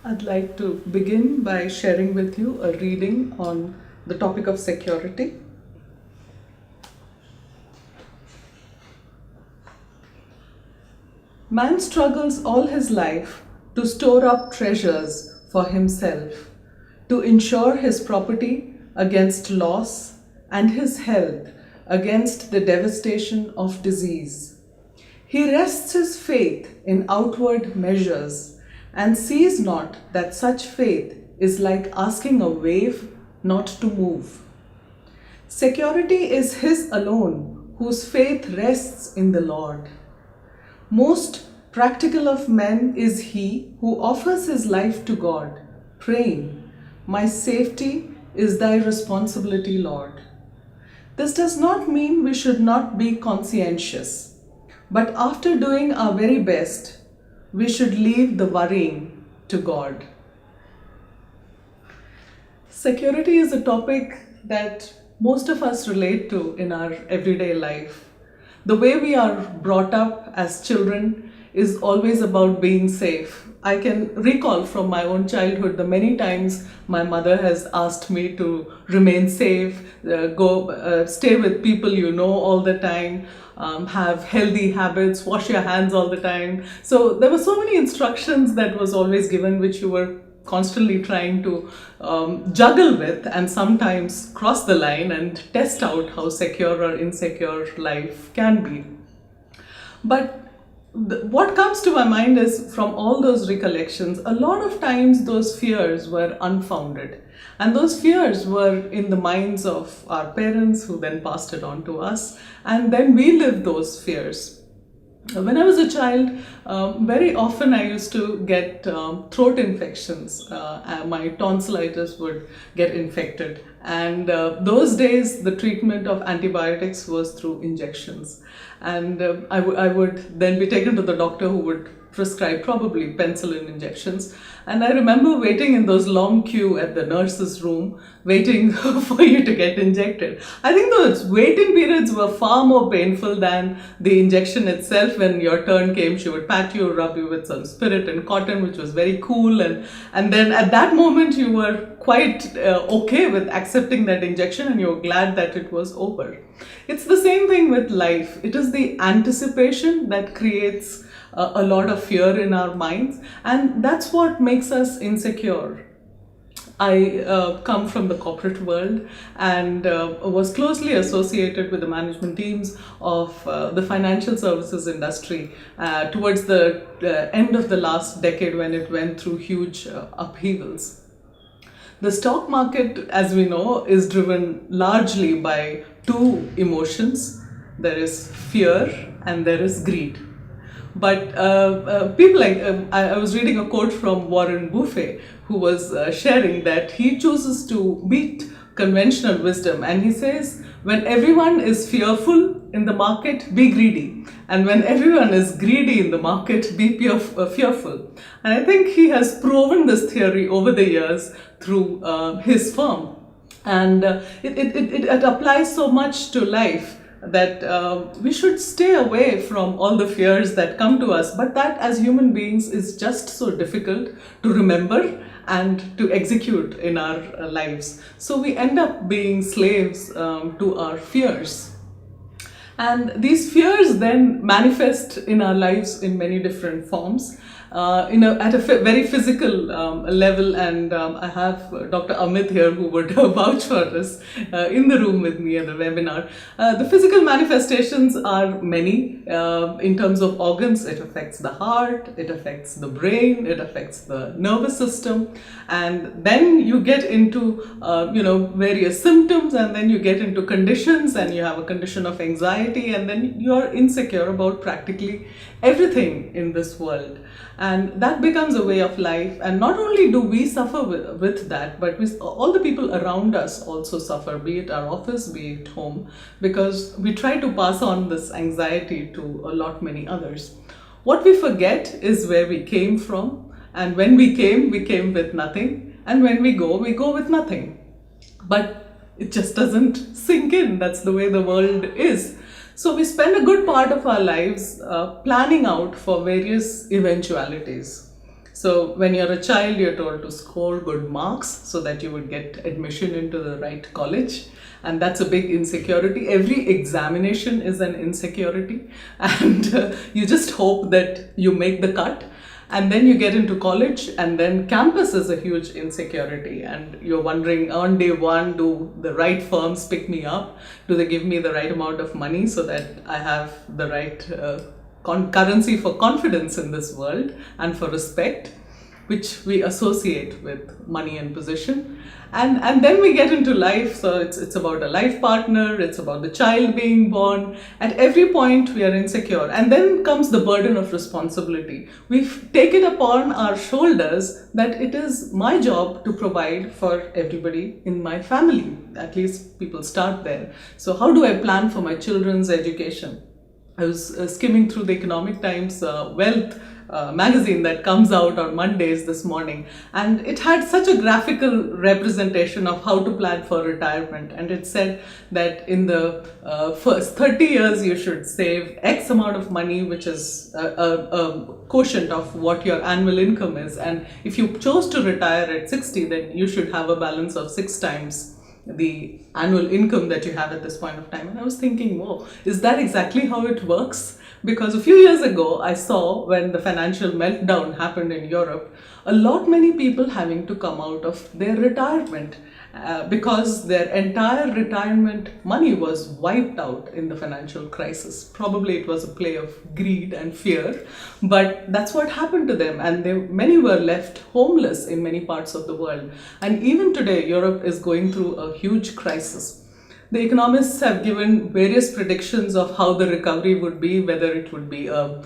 I'd like to begin by sharing with you a reading on the topic of security. Man struggles all his life to store up treasures for himself, to ensure his property against loss and his health against the devastation of disease. He rests his faith in outward measures and sees not that such faith is like asking a wave not to move. Security is his alone whose faith rests in the Lord. Most practical of men is he who offers his life to God, praying, "My safety is thy responsibility, Lord." This does not mean we should not be conscientious, but after doing our very best, we should leave the worrying to God. Security is a topic that most of us relate to in our everyday life. The way we are brought up as children is always about being safe. I can recall from my own childhood the many times my mother has asked me to remain safe, stay with people you know all the time, have healthy habits, wash your hands all the time. So there were so many instructions that was always given which you were constantly trying to juggle with and sometimes cross the line and test out how secure or insecure life can be. But what comes to my mind is from all those recollections, a lot of times those fears were unfounded. And those fears were in the minds of our parents who then passed it on to us. And then we lived those fears. When I was a child, very often I used to get throat infections. My tonsillitis would get infected. And those days, the treatment of antibiotics was through injections. And I would then be taken to the doctor who would prescribe probably penicillin injections. And I remember waiting in those long queue at the nurse's room, waiting for you to get injected. I think those waiting periods were far more painful than the injection itself. When your turn came, she would pat you, rub you with some spirit and cotton, which was very cool. And then at that moment, you were quite okay with accepting that injection and you were glad that it was over. It's the same thing with life. It is the anticipation that creates a lot of fear in our minds, and that's what makes us insecure. I come from the corporate world and was closely associated with the management teams of the financial services industry towards the end of the last decade when it went through huge upheavals. The stock market, as we know, is driven largely by two emotions. There is fear and there is greed. But people like, I was reading a quote from Warren Buffett, who was sharing that he chooses to beat conventional wisdom. And he says, when everyone is fearful in the market, be greedy. And when everyone is greedy in the market, be fearful. And I think he has proven this theory over the years through his firm. And it applies so much to life that we should stay away from all the fears that come to us, but that as human beings is just so difficult to remember and to execute in our lives. So we end up being slaves to our fears. And these fears then manifest in our lives in many different forms. At a very physical level, and I have Dr. Amit here who would vouch for this in the room with me at the webinar. The physical manifestations are many in terms of organs. It affects the heart, it affects the brain, it affects the nervous system, and then you get into various symptoms, and then you get into conditions, and you have a condition of anxiety, and then you are insecure about practically everything in this world. And that becomes a way of life. And not only do we suffer with that, but all the people around us also suffer, be it our office, be it home, because we try to pass on this anxiety to a lot many others. What we forget is where we came from. And when we came with nothing. And when we go with nothing. But it just doesn't sink in. That's the way the world is. So we spend a good part of our lives planning out for various eventualities. So when you're a child, you're told to score good marks so that you would get admission into the right college. And that's a big insecurity. Every examination is an insecurity. And you just hope that you make the cut. And then you get into college, and then campus is a huge insecurity. And you're wondering on day one, do the right firms pick me up? Do they give me the right amount of money so that I have the right currency for confidence in this world and for respect, which we associate with money and position. And then we get into life. So it's about a life partner, it's about the child being born. At every point we are insecure, and then comes the burden of responsibility. We've taken upon our shoulders that it is my job to provide for everybody in my family. At least people start there. So how do I plan for my children's education? I was skimming through the Economic Times Wealth magazine that comes out on Mondays this morning, and it had such a graphical representation of how to plan for retirement. And it said that in the first 30 years you should save X amount of money, which is a quotient of what your annual income is, and if you chose to retire at 60, then you should have a balance of 6 times the annual income that you have at this point of time. And I was thinking, whoa, is that exactly how it works? Because a few years ago, I saw when the financial meltdown happened in Europe, many people having to come out of their retirement because their entire retirement money was wiped out in the financial crisis. Probably it was a play of greed and fear, but that's what happened to them. And many were left homeless in many parts of the world. And even today, Europe is going through a huge crisis. The economists have given various predictions of how the recovery would be, whether it would be a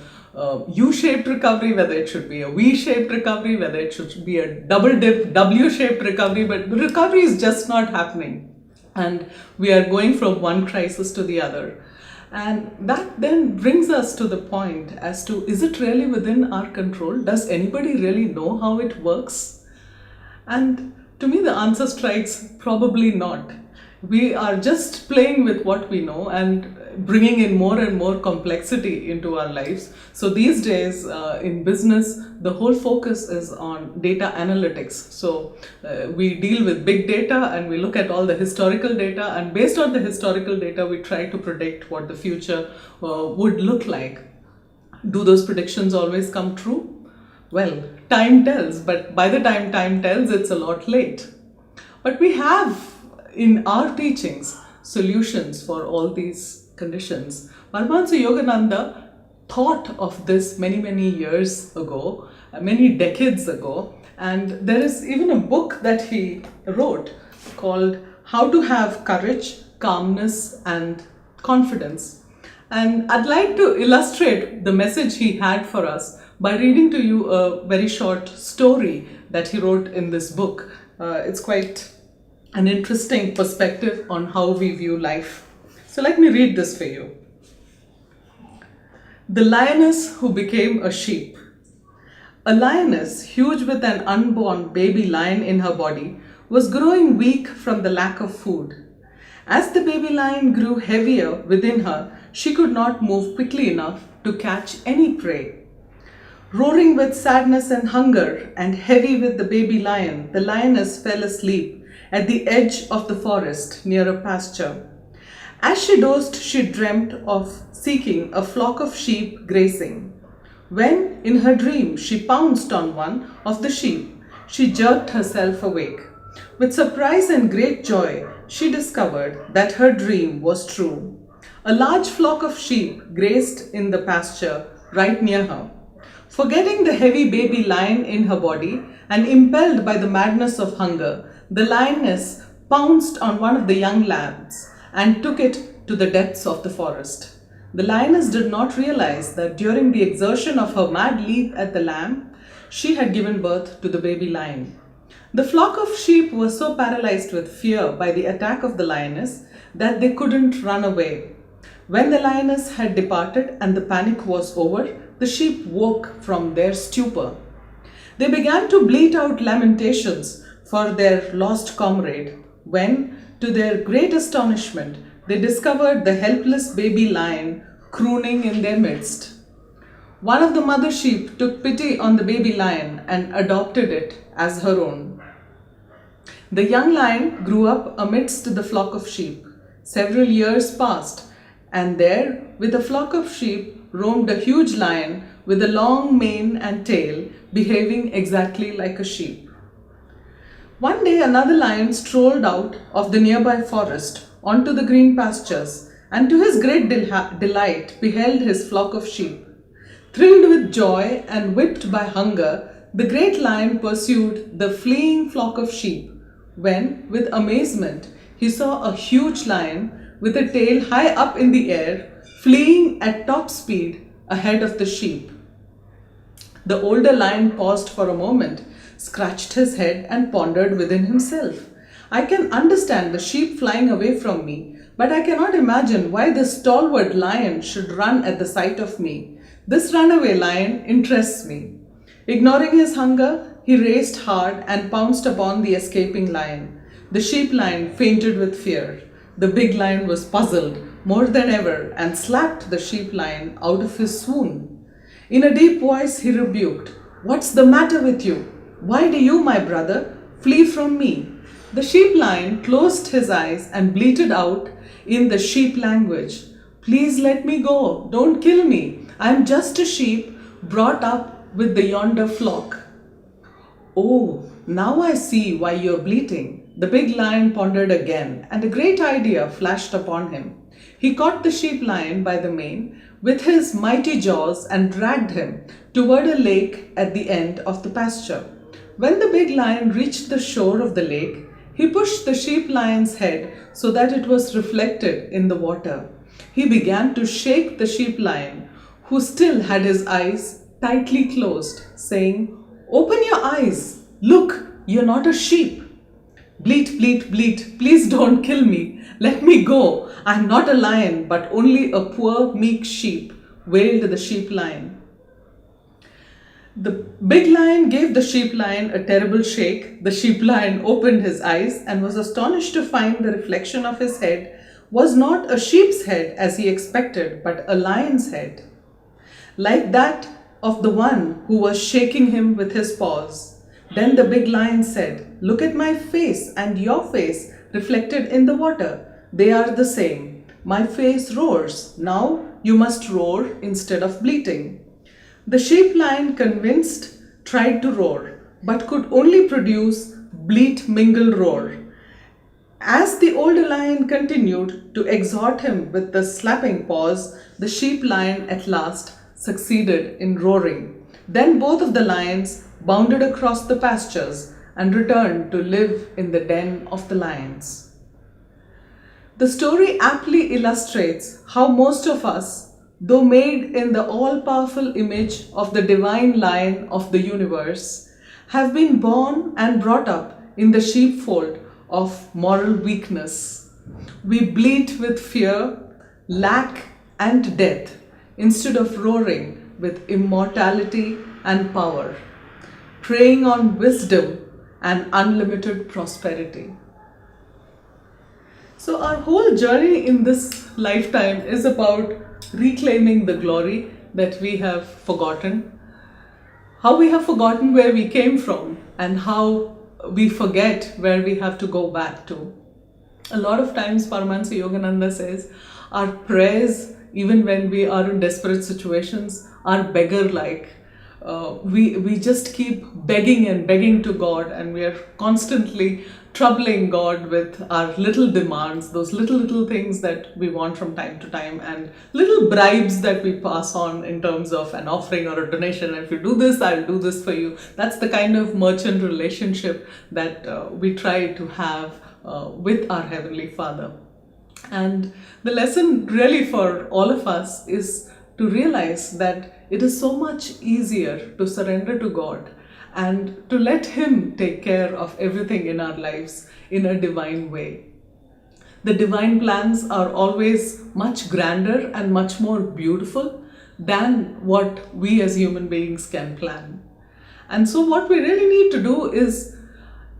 U-shaped recovery, whether it should be a V-shaped recovery, whether it should be a double dip W-shaped recovery, but the recovery is just not happening. And we are going from one crisis to the other. And that then brings us to the point as to, is it really within our control? Does anybody really know how it works? And to me, the answer strikes probably not. We are just playing with what we know and bringing in more and more complexity into our lives. So these days in business, the whole focus is on data analytics. So we deal with big data and we look at all the historical data, and based on the historical data, we try to predict what the future would look like. Do those predictions always come true? Well, time tells, but by the time time tells, it's a lot late. But we have in our teachings solutions for all these conditions. Paramahansa Yogananda thought of this many years ago, many decades ago, and there is even a book that he wrote called How to Have Courage, Calmness and Confidence. And I'd like to illustrate the message he had for us by reading to you a very short story that he wrote in this book. It's quite an interesting perspective on how we view life. So let me read this for you. The lioness who became a sheep. A lioness, huge with an unborn baby lion in her body, was growing weak from the lack of food. As the baby lion grew heavier within her, she could not move quickly enough to catch any prey. Roaring with sadness and hunger and heavy with the baby lion, the lioness fell asleep at the edge of the forest near a pasture. As she dozed, she dreamt of seeking a flock of sheep grazing. When, in her dream, she pounced on one of the sheep, she jerked herself awake. With surprise and great joy, she discovered that her dream was true. A large flock of sheep grazed in the pasture right near her. Forgetting the heavy baby lion in her body and impelled by the madness of hunger, the lioness pounced on one of the young lambs and took it to the depths of the forest. The lioness did not realize that during the exertion of her mad leap at the lamb, she had given birth to the baby lion. The flock of sheep were so paralyzed with fear by the attack of the lioness that they couldn't run away. When the lioness had departed and the panic was over, the sheep woke from their stupor. They began to bleat out lamentations for their lost comrade, when, to their great astonishment, they discovered the helpless baby lion crooning in their midst. One of the mother sheep took pity on the baby lion and adopted it as her own. The young lion grew up amidst the flock of sheep. Several years passed, and there, with a flock of sheep, roamed a huge lion with a long mane and tail, behaving exactly like a sheep. One day, another lion strolled out of the nearby forest onto the green pastures, and to his great delight, beheld his flock of sheep. Thrilled with joy and whipped by hunger, the great lion pursued the fleeing flock of sheep, when, with amazement, he saw a huge lion with a tail high up in the air, fleeing at top speed ahead of the sheep. The older lion paused for a moment, scratched his head, and pondered within himself. I can understand the sheep flying away from me, but I cannot imagine why this stalwart lion should run at the sight of me. This runaway lion interests me. Ignoring his hunger, he raced hard and pounced upon the escaping lion. The sheep lion fainted with fear. The big lion was puzzled more than ever and slapped the sheep lion out of his swoon. In a deep voice, he rebuked, "What's the matter with you? Why do you, my brother, flee from me?" The sheep lion closed his eyes and bleated out in the sheep language, "Please let me go. Don't kill me. I am just a sheep brought up with the yonder flock." "Oh, now I see why you're bleating." The big lion pondered again, and a great idea flashed upon him. He caught the sheep lion by the mane with his mighty jaws and dragged him toward a lake at the end of the pasture. When the big lion reached the shore of the lake, he pushed the sheep lion's head so that it was reflected in the water. He began to shake the sheep lion, who still had his eyes tightly closed, saying, "Open your eyes. Look, you're not a sheep." "Bleat, bleat, bleat. Please don't kill me. Let me go. I'm not a lion, but only a poor, meek sheep," wailed the sheep lion. The big lion gave the sheep lion a terrible shake. The sheep lion opened his eyes and was astonished to find the reflection of his head was not a sheep's head as he expected, but a lion's head, like that of the one who was shaking him with his paws. Then the big lion said, "Look at my face and your face reflected in the water. They are the same. My face roars. Now you must roar instead of bleating." The sheep lion, convinced, tried to roar, but could only produce bleat mingled roar. As the older lion continued to exhort him with the slapping paws, the sheep lion at last succeeded in roaring. Then both of the lions bounded across the pastures and returned to live in the den of the lions. The story aptly illustrates how most of us, though made in the all-powerful image of the divine Lion of the universe, have been born and brought up in the sheepfold of moral weakness. We bleat with fear, lack, and death instead of roaring with immortality and power, preying on wisdom and unlimited prosperity. So our whole journey in this lifetime is about reclaiming the glory that we have forgotten, how we have forgotten where we came from, and how we forget where we have to go back to. A lot of times Paramahansa Yogananda says our prayers, even when we are in desperate situations, are beggar-like. We just keep begging and begging to God, and we are constantly troubling God with our little demands, those little things that we want from time to time, and little bribes that we pass on in terms of an offering or a donation. If you do this, I'll do this for you. That's the kind of merchant relationship that we try to have with our Heavenly Father. And the lesson really for all of us is to realize that it is so much easier to surrender to God and to let Him take care of everything in our lives in a divine way. The divine plans are always much grander and much more beautiful than what we as human beings can plan. And so what we really need to do is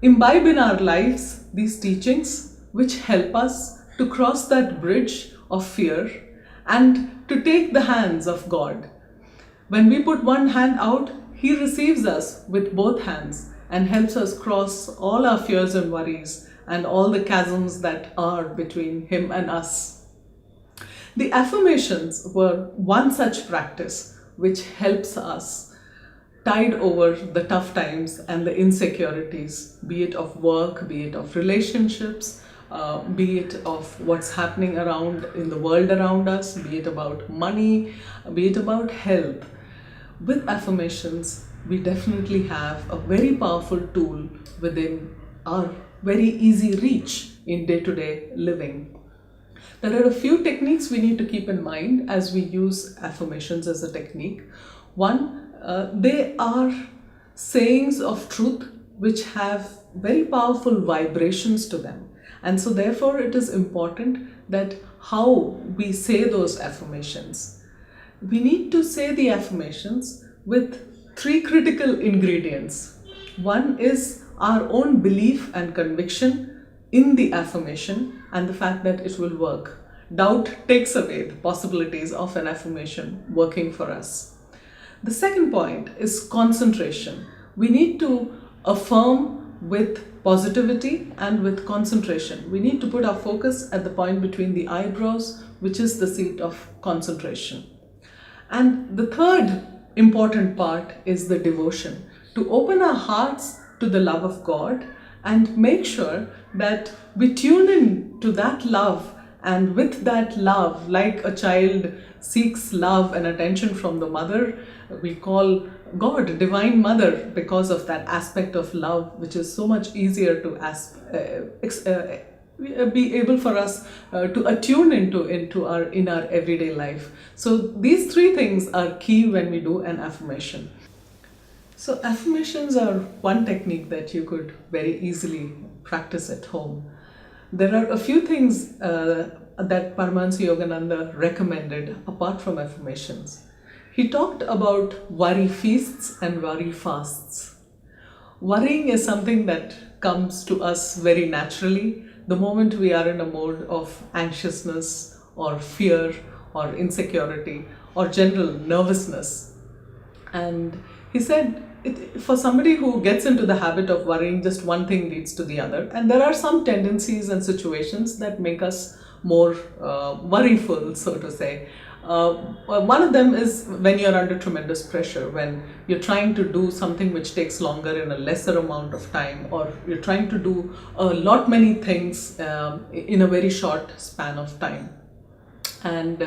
imbibe in our lives these teachings which help us to cross that bridge of fear and to take the hands of God. When we put one hand out, He receives us with both hands and helps us cross all our fears and worries and all the chasms that are between Him and us. The affirmations were one such practice which helps us tide over the tough times and the insecurities, be it of work, be it of relationships, be it of what's happening around in the world around us, be it about money, be it about health. With affirmations, we definitely have a very powerful tool within our very easy reach in day-to-day living. There are a few techniques we need to keep in mind as we use affirmations as a technique. One, they are sayings of truth which have very powerful vibrations to them. And so therefore it is important that how we say those affirmations. We need to say the affirmations with three critical ingredients. One is our own belief and conviction in the affirmation and the fact that it will work. Doubt takes away the possibilities of an affirmation working for us. The second point is concentration. We need to affirm with positivity and with concentration. We need to put our focus at the point between the eyebrows, which is the seat of concentration. And the third important part is the devotion. To open our hearts to the love of God and make sure that we tune in to that love, and with that love, like a child seeks love and attention from the mother, we call God Divine Mother because of that aspect of love, which is so much easier to be able for us to attune into our everyday life. So these three things are key when we do an affirmation. So affirmations are one technique that you could very easily practice at home. There are a few things that Paramahansa Yogananda recommended apart from affirmations. He talked about worry feasts and worry fasts. Worrying is something that comes to us very naturally the moment we are in a mode of anxiousness or fear or insecurity or general nervousness. And he said, for somebody who gets into the habit of worrying, just one thing leads to the other. And there are some tendencies and situations that make us more worryful, so to say. One of them is when you're under tremendous pressure, when you're trying to do something which takes longer in a lesser amount of time, or you're trying to do many things in a very short span of time. And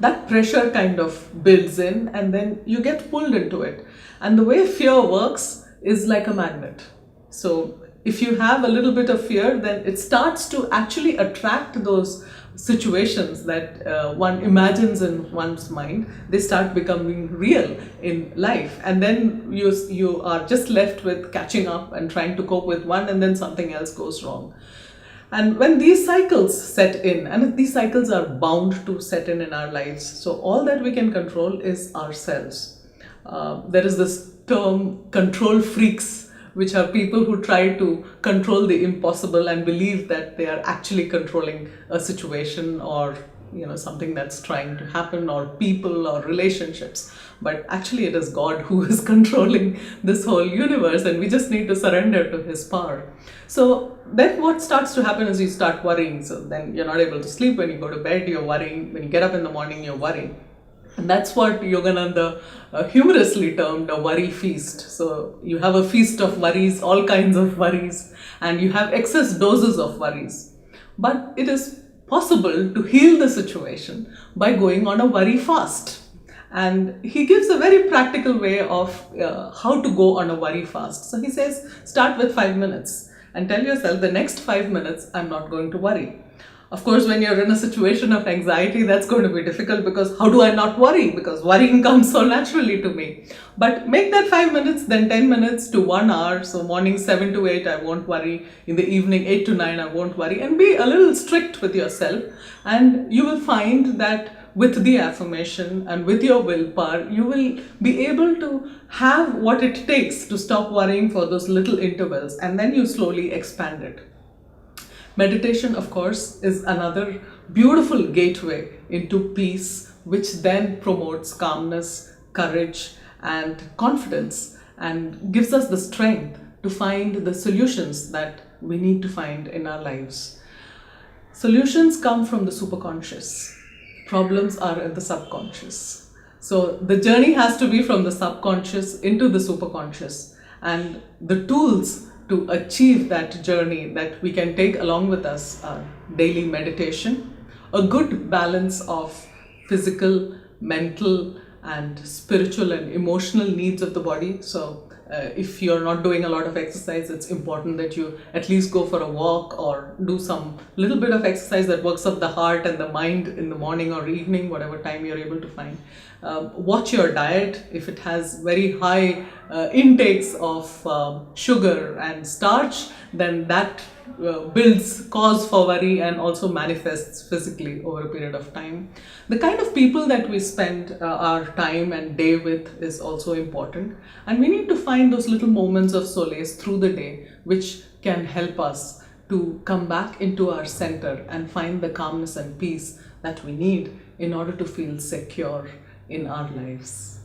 that pressure kind of builds in, and then you get pulled into it. And the way fear works is like a magnet. So if you have a little bit of fear, then it starts to actually attract those situations that one imagines in one's mind. They start becoming real in life, and then you are just left with catching up and trying to cope with one, and then something else goes wrong. And when these cycles set in, and these cycles are bound to set in our lives, so all that we can control is ourselves. There is this term control freaks, which are people who try to control the impossible and believe that they are actually controlling a situation or something that's trying to happen, or people or relationships. But actually it is God who is controlling this whole universe, and we just need to surrender to His power. So then what starts to happen is you start worrying. So then you're not able to sleep. When you go to bed, you're worrying. When you get up in the morning, you're worrying. And that's what Yogananda humorously termed a worry feast. So you have a feast of worries, all kinds of worries, and you have excess doses of worries. But it is possible to heal the situation by going on a worry fast. And he gives a very practical way of how to go on a worry fast. So he says, start with 5 minutes and tell yourself, the next 5 minutes, I'm not going to worry. Of course, when you're in a situation of anxiety, that's going to be difficult, because how do I not worry? Because worrying comes so naturally to me. But make that 5 minutes, then 10 minutes to 1 hour. So morning 7 to 8, I won't worry. In the evening 8 to 9, I won't worry. And be a little strict with yourself. And you will find that with the affirmation and with your willpower, you will be able to have what it takes to stop worrying for those little intervals. And then you slowly expand it. Meditation, of course, is another beautiful gateway into peace, which then promotes calmness, courage and confidence, and gives us the strength to find the solutions that we need to find in our lives. Solutions come from the superconscious. Problems are in the subconscious. So the journey has to be from the subconscious into the superconscious. And the tools to achieve that journey that we can take along with us are daily meditation, a good balance of physical, mental, and spiritual and emotional needs of the body. So if you're not doing a lot of exercise, it's important that you at least go for a walk or do some little bit of exercise that works up the heart and the mind in the morning or evening, whatever time you're able to find. Watch your diet. If it has very high intakes of sugar and starch, then that builds cause for worry and also manifests physically over a period of time. The kind of people that we spend our time and day with is also important, and we need to find those little moments of solace through the day which can help us to come back into our center and find the calmness and peace that we need in order to feel secure in our lives.